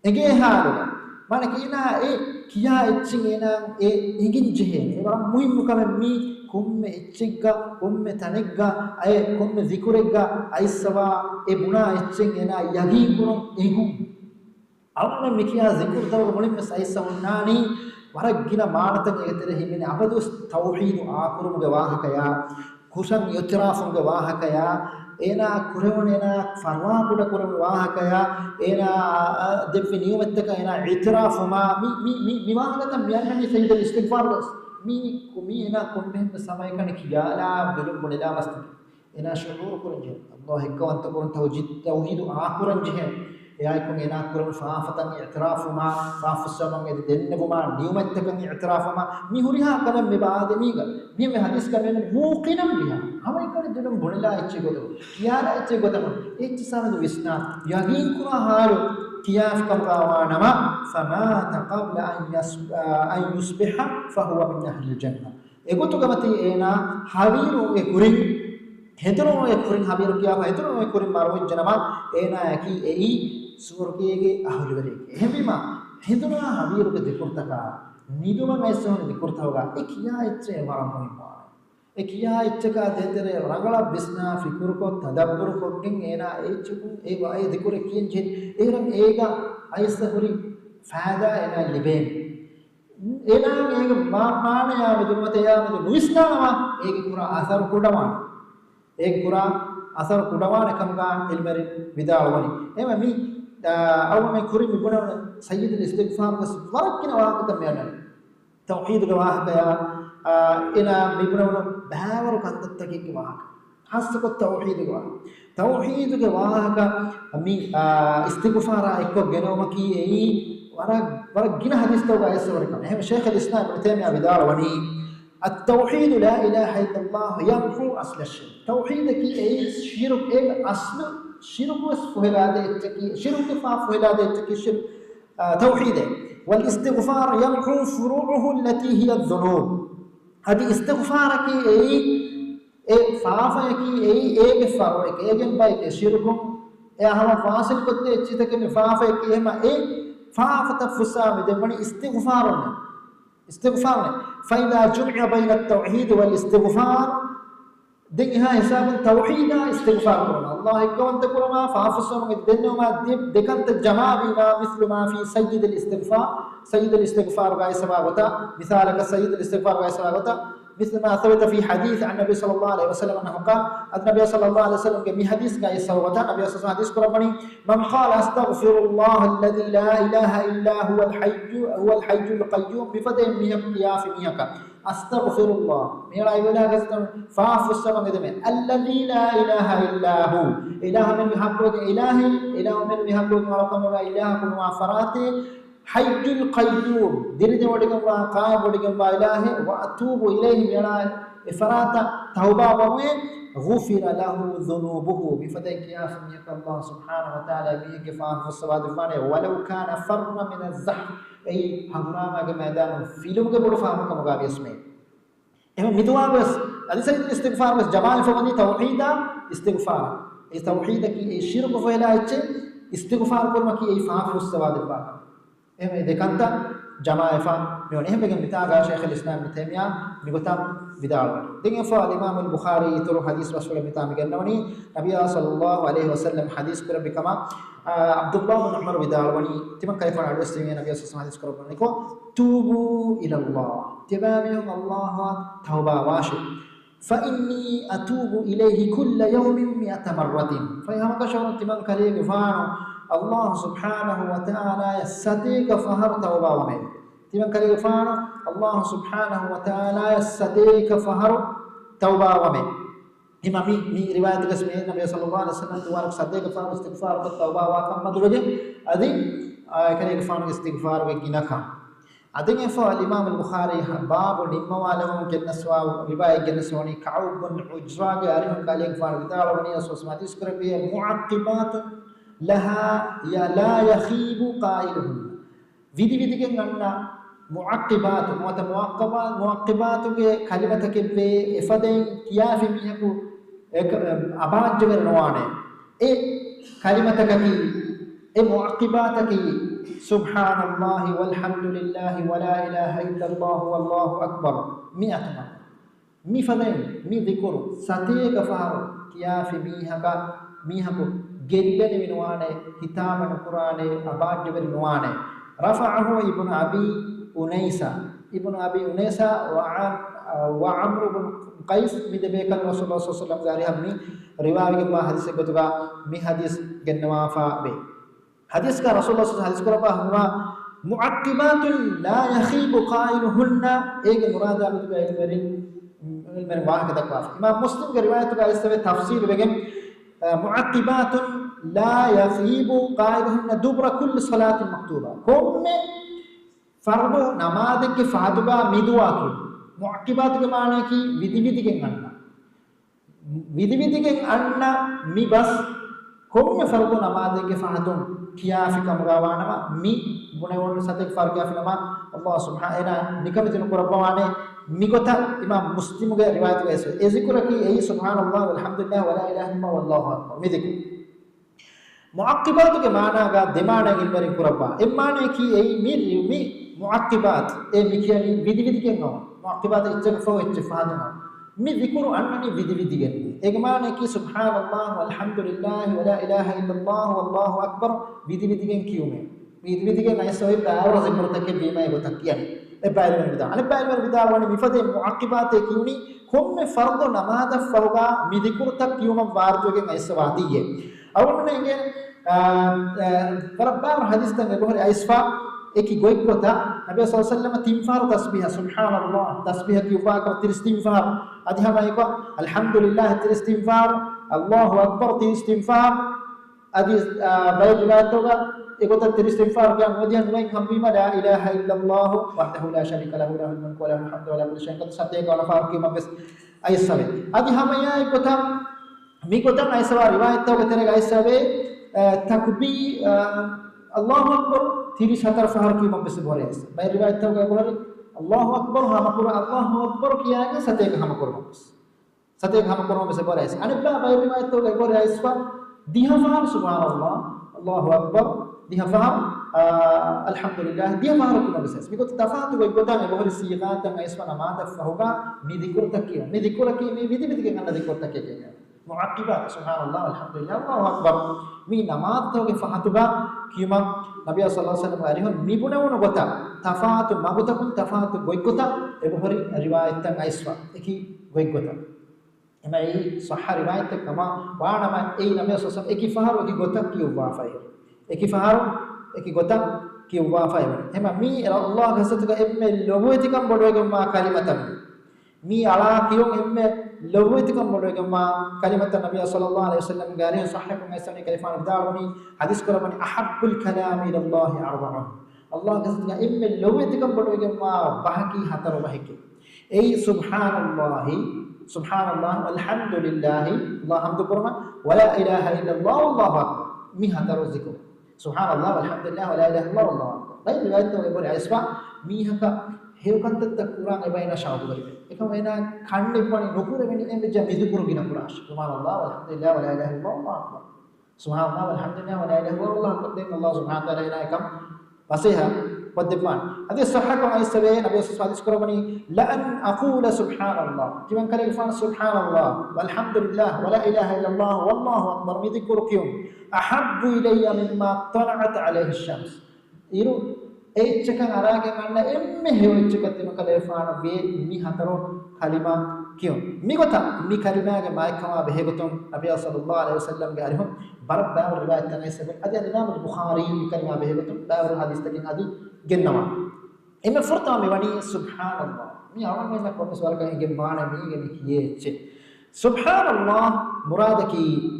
إجي حالك mana kina kiya etchingena egin jehen ebaram muhim mukame mi komme etchigga komme tanegga ay komme zikuregga aiswa e buna etchingena yagi kurun egum awna mikiya zikur daw mulim aiswa unnani waragina maanatan egetere himene abadus tauhid aakurumuge wahakaya kusan yutrafumuge wahakaya ena kurevonena farwa kuda kurun wahakaya ena devvi niyamettaka ena itirafuma mi wahagata miyanni sayyid al-istighfar mi kumi ena komme samaykan kiyala dulum bodela wasti ena shuur kurun je allah ekawanta kurun tawhid aakuran je එයායිකුන් එනා කරන ෆාෆතන් ඉතිරාෆුමා ෆාෆුස්සමන් එද දෙන්නගුමා නියමත්තකන් ඉතිරාෆුමා මිහුරිහා කලම් මෙබාදමීග මේ හදිස් කමෙන් මූකිනම් බිහා අමයිකන දෙනම් බොනලා එච්චෙගොද කියාලා එච්චෙගොදම එච්චසනද විස්නා යගීන් කුරා හාරු කියාෆ් කම්කාවානම ෆමා තකබ්ල අන් යුස්බිහ ෆහුව මින් අහ්ලිල් ජන්නා එගොතු ගමති එනා හවීරු එකුරින් හෙතනෝ එකුරින් හවීරු කියාව හෙතනෝ එකුරින් මරොජ් ජනම එනා යකි එයි සූර්ගයේ අහුලවරේ එහෙමම හිතනවා හවිරුක දෙකුර්තක නිදුම මේසෝන දෙකුර්තවගා එකියා එච්චේ වරම්මෝයිමා එකියා එච්චක දෙතරේ රංගල බිස්නා ෆිකුරුකො තදබ්බුරු කොක්කින් එනා එච්චු ඒ වායේ දෙකුරේ කියෙන් ජෙ ඒරම් ඒග අයිසහුරි ෆාදා එනා ලිබෙන් එනා මේක මානයා මෙදුමතයා මෙදු නුස්නාවා ඒක කුරා අසර කුඩවාන ඒක කුරා අසර කුඩවාන කම්ගා ඉල්මරි විදාවනි එම මි أول ما يكون يقولون سيد الاستغفار بس وركنا واقع تميانا توحيد الواحد يا إلى يقولون بهاور كنت تكيك واقع حسب التوحيد الواحد توحيد الواحد أمي استغفار إكو جنوما كي ورق جنا حديث توقع يسوع كمان هم شيخ الإسلام ابن تيمية بدار وني التوحيد لا إله إلا الله يمحو أصل الشرك توحيدك شرك أصل شرك فهلاده التكي شرك فهلاده التكي شرك توحيده والاستغفار يمحو فروعه التي هي الذنوب هذه استغفارك فافك فرعك بايك شرك هم فاصل قد اتشتك فافك ما فافت فسام دمني استغفار فإذا جمع بين التوحيد والاستغفار دينها حساب التوحيد استغفار كرنا الله يكون تكرما فافسهم الدنيا دكانت الجماع بما مثل ما في سيد الاستغفار غاية سبابتا مثالك سيد الاستغفار غاية سبابتا مثل ما ثبت في حديث عن النبي صلى الله عليه وسلم أنه قال النبي صلى الله عليه وسلم كمي حديث غاية سبابتا النبي صلى الله عليه وسلم كرمني من قال أستغفر الله الذي لا إله إلا هو الحي القيوم بفضل ميهم قياف ميهك أستغفر الله ميرا إله كستم فاف السماء قدمه الذي لا إله إلا هو إله من يحبك إله من يحبك ورقم إله كل وافراته حي القيوم درجة ودكم وقائم ودكم وإله وأتوب إليه ميرا إفراط توبة ومن غفر له ذنوبه بفضل كياف ميك الله سبحانه وتعالى ميك فاف السواد فانه ولو كان فر من الزحف أي هنغراما के मैदान फिल्म के बड़ो फार्म का मुकाबले इसमें एवं मितवा बस अदिसर इस्तिगफार बस जमाल फवनी तौहीदा इस्तिगफार इस तौहीद की शिरक फैला इच्छे इस्तिगफार को मकी ए फाफ सवाद बा एवं देखंता جماعة ميونهم بيجن بتاعه شيخ الإسلام ابن تيمية بيقطع بداعه دين فا الإمام البخاري يترو حديث رسول بتاع مجنوني نبي صلى الله عليه وسلم حديث كرب كما عبد الله بن عمر بداعوني تمن كيف على الإسلام نبي صلى الله عليه وسلم حديث كرب نيكو توبوا إلى الله تبامهم الله توبة واشي فإني أتوب إليه كل يوم 100 مرة فيهم كشون تمن كليك فانو الله سبحانه وتعالى يستيق فهر توبة ومن تمن كليك فانو الله سبحانه وتعالى يستيق فهر توبة ومن إمام مي رواية الاسمية النبي صلى الله عليه وسلم دوارك صديق فهر استغفار والتوبة وكم مدرجة أدي كليك فانو استغفار وكينكم أدين فا الإمام البخاري باب نموالهم جنسوا رواية جنسوني كعوب بن عجراء عليهم كالين فارغدار وني أسوس ما تذكر به معقبات لها يا لا يخيب قائلهم فيدي كنا معقبات معقبات के كلمة के पे इफादें किया फिर मियाँ को एक आवाज़ जगह नवाने एक كلمة की एक معقبات की سبحان الله والحمد لله ولا إله إلا الله والله أكبر 100 مرة مي فدين مي ذكر ساتيك فهر كيا في ميها کو جلن منوانه كتاب القرآن أباد جبر نوانه رفعه ابن أبي أنيسة وعمرو بن قيس مدبيك الرسول الله صلى الله عليه وسلم زارها مي رواية ما حديث كتبا مي حديث جنوافا به حديث کا رسول اللہ صلی اللہ علیہ وسلم حدیث کرا ہوا معقبات لا يخيب قائلهن ایک مراد ہے من واحد تک امام مسلم کی روایت کا اس سے تفسیر بگم معقبات لا يخيب قائلهن دبر كل صلاة مكتوبة قوم فرض نماز کے فاتحہ میدوا کی معقبات کے معنی کی विधि के अन्ना मी बस قوم فرض نماز کے فاتحہ किया फिका मगावाना मी बुनेवन सतेक फार किया फिनमा अल्लाह सुब्हानहु निकमितन कुरबाने मिगोता इमाम मुस्लिम के रिवायत में ऐसे ए जिक्र की यही सुभान अल्लाह वल्हम्दुलिल्लाह वला इलाहा इल्लल्लाह वल्लाहु अकबर में देखो मुअक्किबात के माना का दिमाने के बारे कुरबा ए माने की यही मी मुअक्किबात ए मिकियानी विधि के नो मुअक्किबात इत्तफाक इत्तिफाद नो मी जिक्र अन्ननी विधि के एक माने की सुभान अल्लाह वल्हम्दुलिल्लाह वला इलाहा इल्लल्लाह वल्लाहु अकबर विधि के क्यों में विधि के नहीं सोई बावर जिक्र तक के बीमा है वो तक किया ए बाइल में बिदा वाली मिफते मुअक्किबात क्यों नहीं खुम में फर्द नमाज फौगा मी जिक्र तक क्यों में वार जो के नहीं सवादी है और उन्होंने बराबर हदीस तक बहुत ऐसा एक ही गोई को था नबी सल्लल्लाहु अलैहि वसल्लम तिमफार तस्बीह सुभान अल्लाह तस्बीह की उफा कर तिस्तिगफार अधहा भाई को अल्हम्दुलिल्लाह तिस्तिगफार अल्लाहु अकबर तिस्तिगफार अदि भाई रिवायत होगा एक होता तिस्तिगफार क्या मदियन में हम भी ला इलाहा इल्लल्लाह वहदहु ला शरीका लहु लहुल मुल्क व लहुल हम्दु व ला कुल्ली शैइन क़दीर सत्य का नफार की मबस ऐसा है अधहा में एक होता मी को तक ऐसा रिवायत होगा तेरे ऐसा है तकबीर अल्लाहु अकबर तीरी सतर फहर की मबस बोले ऐसा भाई रिवायत होगा बोले अल्लाहु अकबर हम पूरा अल्लाहु अकबर किया है सत्य का हम करो सत्य का हम करो में से बोले ऐसा अने भाई रिवायत होगा बोले ऐसा दिया फहर सुभान अल्लाह अल्लाहु अकबर दिया फहर अल्हम्दुलिल्लाह दिया फहर की मबस ऐसा बिको तफात को गोदा में बोले सीगात में ऐसा नमाज फहोगा मी जिक्र तक किया मी जिक्र की मी विधि के करना जिक्र तक किया मुअक्किबात सुभान अल्लाह अल्हम्दुलिल्लाह अल्लाहु अकबर मी नमाज तो के फहतुगा किमा नबी सल्लल्लाहु अलैहि वसल्लम गारी हो निपुण वन गोता तफात मगुतकुन तफात गोइकोता एबहरी रिवायत ऐसा एकी गोइकोता एमा ई सह रिवायत कमा वाणमा ए नबी सल्लल्लाहु अलैहि वसल्लम एकी फहर एकी गोता की वाफाय एकी फहर एकी गोता की वाफाय एमा मी अल्लाह घसत का एमे लोबोति कम बडोगे मा कलिमतम मी अला कियो एमे लोबोति कम बडोगे मा कलिमत नबी सल्लल्लाहु अलैहि वसल्लम गारी सहिह में ऐसा कलिफान दावनी हदीस को बनी अहब्बुल कलाम इलल्लाह अरबअ अल्लाह घसत का एमे लोबोति कम बडोगे मा बाकी हतर बहके ए सुभानअल्लाह अल्हम्दुलिल्लाह अल्लाह हमद करना वला इलाहा इल्लल्लाह वल्लाहु अकबर मी हतर जिक्र सुभानअल्लाह अल्हम्दुलिल्लाह वला इलाहा इल्लल्लाह वल्लाहु अकबर भाई रिवायत तो बोले ऐसा मी हका हेवकंत तक कुरान एबाइना शाबु करिबे एकम एना खंडे पनि नुकुरे वेनी एमे जा मिदुकुरु गिना कुराश सुभानअल्लाह अल्हम्दुलिल्लाह वला इलाहा इल्लल्लाह वल्लाहु अकबर सुभानअल्लाह अल्हम्दुलिल्लाह वला इलाहा इल्लल्लाह वल्लाहु अकबर अल्लाह सुब्हानहु व तआला एकम वसेहा ودفان هذه الصحة كما يستوي نبي صلى الله عليه وسلم لأن أقول سبحان الله كمان كان يفعل سبحان الله والحمد لله ولا إله إلا الله والله أكبر مذكرك يوم أحب إلي مما طلعت عليه الشمس إيرو إيشكان أراك من إمه هو إيشكان تيم كلا يفعل في مي هترو كلمة كيوم مي قطع مي كلمة ما يكما بهجتهم نبي صلى الله عليه وسلم قالهم برب باب الرواية تانية سبب أدي الإمام البخاري كلمة بهجتهم باب الحديث تكين هذه جنوا إما فرطة ميواني سبحان الله مي أول ما نقول سؤال كهين جمعنا مي كني كيه سبحان الله مرادك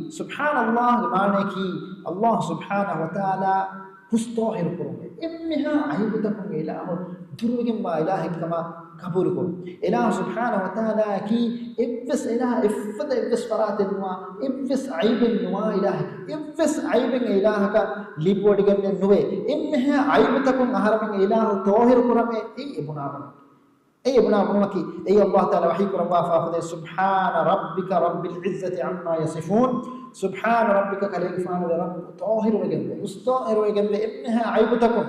سبحان الله معنى كي الله سبحانه وتعالى مستوحر كرمه إمها عيبتكم إله درجم ما إله كما قبول كرم إله سبحانه وتعالى كي إبس إله إفد إبس فرات النوا إبس عيب النوا إله إبس عيب إلهك لبودجن النوى إمها عيبتكم أهرم إله طاهر كرمه إيه ابنابنا أي ابنابنا كي أي الله تعالى وحي كرم فأخذ سبحان ربك رب العزة عما يصفون سبحان ربك كالإنفان رب طاهر وجنبه مستطهر وجنبه إنها عيبتكم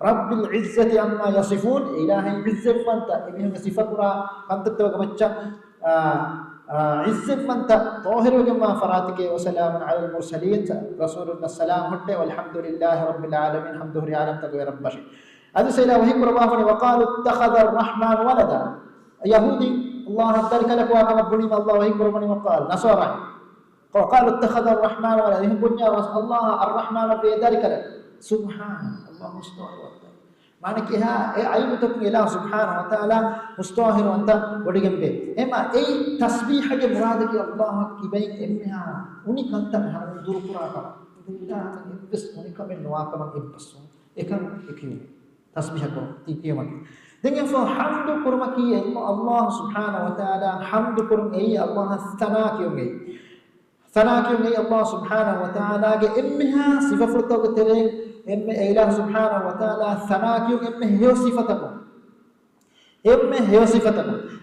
رب العزة عما يصفون إلهي عزة فانت إنهم صفاتنا أنت توقمتش عزة فانت طاهر وجنبه فراتك وسلام على المرسلين رسولنا السلام هدى والحمد لله رب العالمين الحمد لله عالم تقوي رب بشي هذا سيلا وهي قربافني وقالوا اتخذ الرحمن ولدا يهودي الله ترك لك وكما بني الله وهي قرباني وقال نصارى وقالوا اتخذ الرحمن ولدا هم بنيا الله الرحمن في ذلك سبحان الله مستوحر معنى كها عيبتكم إله سبحانه وتعالى مستوحر وانت وديكم به إما أي تسبيح کے مراد کہ اللہ کی بين إمها اني كنت هذا دور قراءة إله بس اني كم نوا كم إبس إكم إكيو تسبيح كم تيجي مك dengan hamdu kurma ki Allah subhanahu wa ta'ala hamdu kurma ei Allah sana kiyonge Allah subhanahu wa ta'ala ke imha sifa furto ke tere imme ilah subhanahu wa ta'ala sana kiyonge imme heo sifatako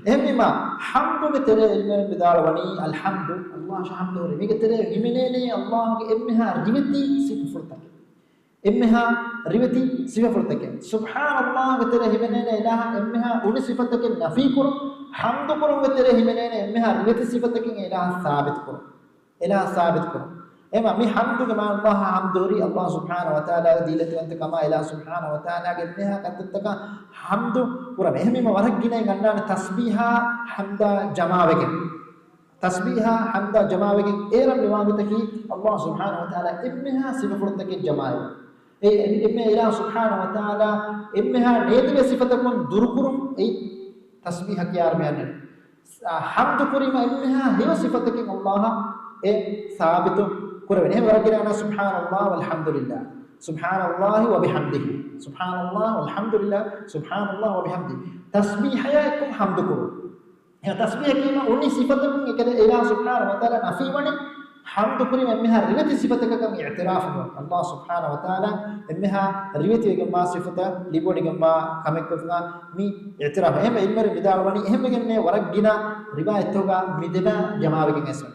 emma hamdu ke tere ilme bidal wani alhamdu Allah hamdu re mi ke tere himene Allah ke imha rivati sifa furtake إمها ريبتي صفاتك سبحان الله وتره منين إله إمها أولي صفاتك نفي كرم حمد كرم وتره منين إمها ريبتي صفاتك إله ثابت كرم إما مي حمد كما الله حمدوري الله سبحانه وتعالى ديلت أنت كما إله سبحانه وتعالى إمها كنتك حمد كرم إهم ما ورجينا عندنا تسبيحا حمدا جماعك تسبيحا حمدا جماعك إيرم لوامتك الله سبحانه وتعالى إمها صفاتك جماعك إما إله سبحانه وتعالى إمها نيدم صفتكم دركرم أي تسبيح كيار بيانه حمد كريم إمها هي صفتك الله ثابت كريم هم ورجعنا سبحان الله والحمد لله سبحان الله وبحمده سبحان الله والحمد لله سبحان الله وبحمده تسبيح ياكم حمد كريم يا تسبيح كيما أني صفتكم كده إله سبحانه وتعالى نفي وني حمد كريم إمها ريوتي صفتك كم اعتراف الله سبحانه وتعالى إمها ريوتي كم صفته ليبودي كم كم كفنا مي اعتراف هم إلمر بداروني هم كنا ورجينا رواية توجا مدنا جماعة كنسون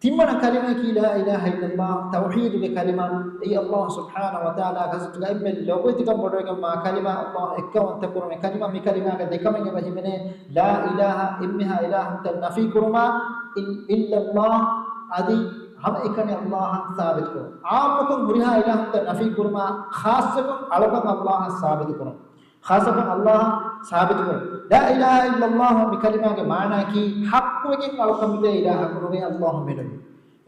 تمنا كلمة كي لا إله إلا الله توحيد بكلمة أي الله سبحانه وتعالى كذا إما لوجت كم بدر كم كلمة الله إكوان تكرم كلمة مي كلمة كذا كم إنك بهمنه لا إله إمها إله تنفي كرما إلا الله أدي हम एकने अल्लाह साबित करो आपको मुरिहा इलाह त नफी कुरमा खासकम अलकम अल्लाह साबित करो खासकम अल्लाह साबित करो ला इलाहा इल्लल्लाह बि कलिमा के माना की हक के अलकम बे इलाह करो अल्लाह में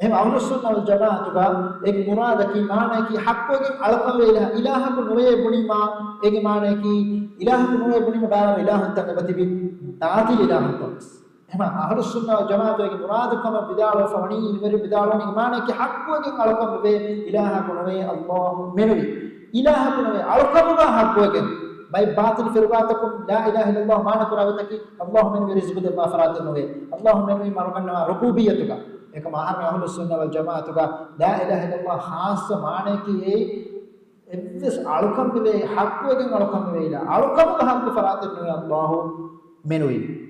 हम अहले सुन्नह वल जमाअत का एक मुराद की माना की हक के अलकम बे इलाह को नवे बुनी मा एक माना की इलाह को नवे बुनी मा बार इलाह तक बति भी ताती इलाह तक هم أهل السنة والجماعة يقول مرادكم بدار فوني المر بدار ونيمان كي حق وجن علىكم به إله كنوي الله منوي إله كنوي علىكم ما حق وجن باي باطل فرقاتكم لا إله إلا الله ما نقول أبتكي الله منوي رزق دبا فرات النوي الله منوي مرغنا ربوبيتك إكما أهل السنة والجماعة لا إله إلا الله خاص معنى كي إبس علىكم به حق وجن علىكم به إله علىكم ما حق فرات النوي الله منوي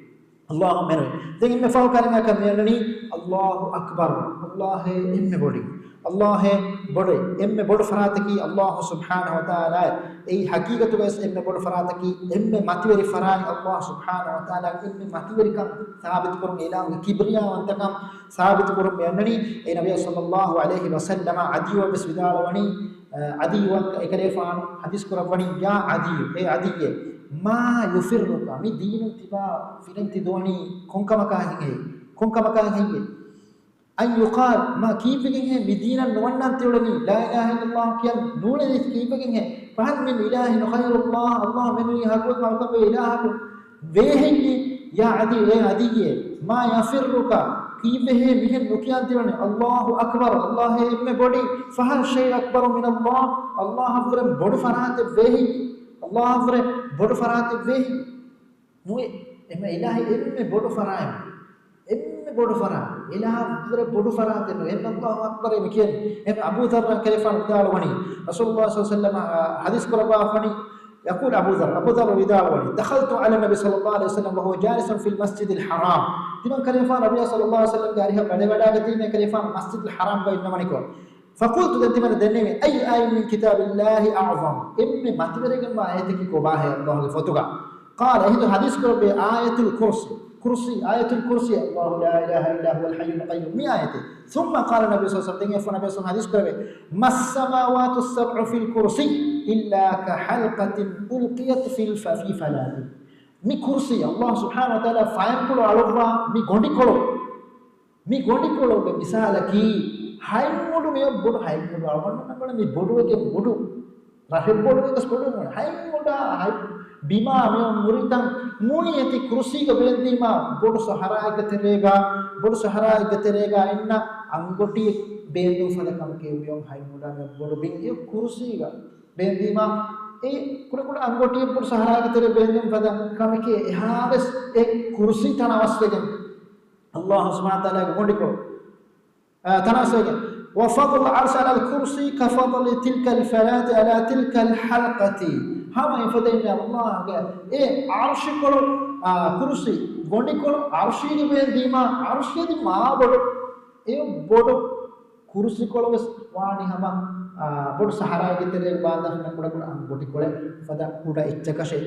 الله منه دين مفاو كلمة كميانني الله أكبر الله إم بودي الله بودي إم بود فراتكي الله سبحانه وتعالى أي حقيقة بس إم بود فراتكي إم ماتيري فراي الله سبحانه وتعالى إم ماتيري كم ثابت كرم إله كبرياء وانتكم ثابت كرم يانني أي نبي صلى الله عليه وسلم عدي وبس بدال وني عدي وكريفان حديث كرم وني يا عدي أي عدي ما يفرك مي دين تبا فيلنتي دوني كونكا مكان هي أن يقال ما كيف بيجيه مدينة نوانا تقولني لا إله إلا الله كيان نور إيش كيف بيجيه فهل من إله خير الله من يهرب ما كم إله وهي يا عدي ما يفرك كيف بيجيه بيجيه نكيان تقولني الله أكبر الله إم بودي فهل شيء أكبر من الله أفرم بود فرات وهي الله أفرم بود فرات وهي مو إما إله إم بود فرايم إم بود فرا إله أفرم بود فرات إنه إن الله أكبر مكين إم أبو ذر كيف قال وني رسول الله صلى الله عليه وسلم حديث قربا فني يقول أبو ذر ودار وني دخلت على النبي صلى الله عليه وسلم وهو جالس في المسجد الحرام تمن كلفان النبي صلى الله عليه وسلم قالها بدا قتيمه كلفان مسجد الحرام بينما نكون فقلت دنتمن دنيمه أي آية من كتاب الله أعظم إم ما تبرك ما آيتك كوباه الله فتوغا قال هذا حديث قرب آية آية الكرسي الله لا إله إلا هو الحي القيوم 100 آية ثم قال النبي صلى الله عليه وسلم النبي صلى الله عليه وسلم حديث قرب ما السماوات السبع في الكرسي إلا كحلقة ألقيت في فلاة مي كرسي الله سبحانه وتعالى فاهم كل علوها مي غندي كلو بمثالكي هاي مودو مي بودو هاي مودو أمان نقول مي بودو كي بودو راهب بودو كي بودو هاي مودا هاي बीमा में मुरीतन मुनियति कुर्सी का बेंदीमा बोड़ सहारा गतरेगा इन्ना अंगोटी बेंदू फलकम के उयों हाई मुड़ा में बोड़ बिंग ये कुर्सी का बेंदीमा ए कुड़ अंगोटी बोड़ सहारा गतरे बेंदू फलकम के यहाँ बस एक कुर्सी तनावस्वेगन अल्लाह सुब्हानहु व तआला गोंडी को तनावस्वेगन وفضل العرش على الكرسي كفضل تلك الفلاة على تلك الحلقة هم يفضل الله قال إيه عرش كله كرسي غني كله عرشي دي بين ديما عرشي دي ما بدو إيه بدو كرسي كله بس واني هم بدو سهرة كتير بعد هم كله بدو كله فدا كودا إتشكشه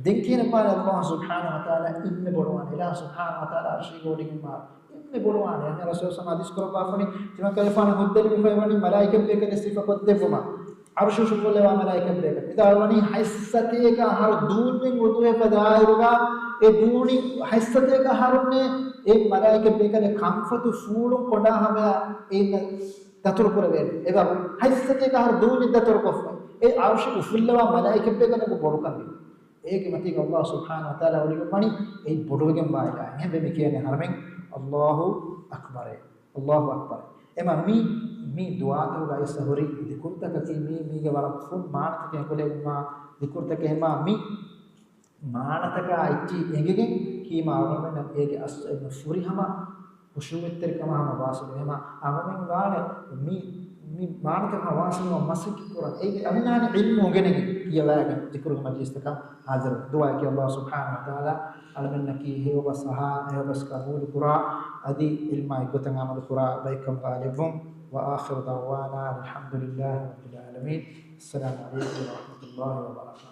دينكين بار الله سبحانه وتعالى إن بدوان الله سبحانه وتعالى عرشي غني ما إن بدوان يعني رسول الله حديث كرب بافني تما كلفان هدل بفايواني ملاك بيكن استيفا قد فما عرش شغل لوا ملائكة بيكن إذا أولاني حسته का हर दूर में वुदुए पदायरुगा ए दूनी حسته का हर ने एक मलाइके बेकन कंफर्ट फूलों कोड़ा हमें एक ततुर पर बेर एबा حسته का हर दूर में ततुर को ए عرش उफुल्लवा मलाइके बेकन को बोल कर एक मती का अल्लाह सुब्हानहु व तआला वली मनी ए बोडो के बायला है बे किया हरमें अल्लाहु अकबर एमा मी दुआ तो गाइस सहोरी दिकुरता कति मी के वाला फुल मानत के कोले मा दिकुरता के मा मी मानत का इच्ची एंगे की मावने में एक अस फुरी हमा खुशुमित्र कमा हम वास में मा आममें गाने मी मानत का वास में मसक कुरान एक अमनाने इल्म होगे नहीं ये वाला जिक्र मजलिस का हाजिर दुआ कि अल्लाह सुब्हानहु व तआला अलमन की है व सहा है बस कबूल कुरा अदी इल्म इगतंगा मद कुरा बैकम गालिबुम وآخر دعوانا الحمد لله رب العالمين السلام عليكم ورحمة الله وبركاته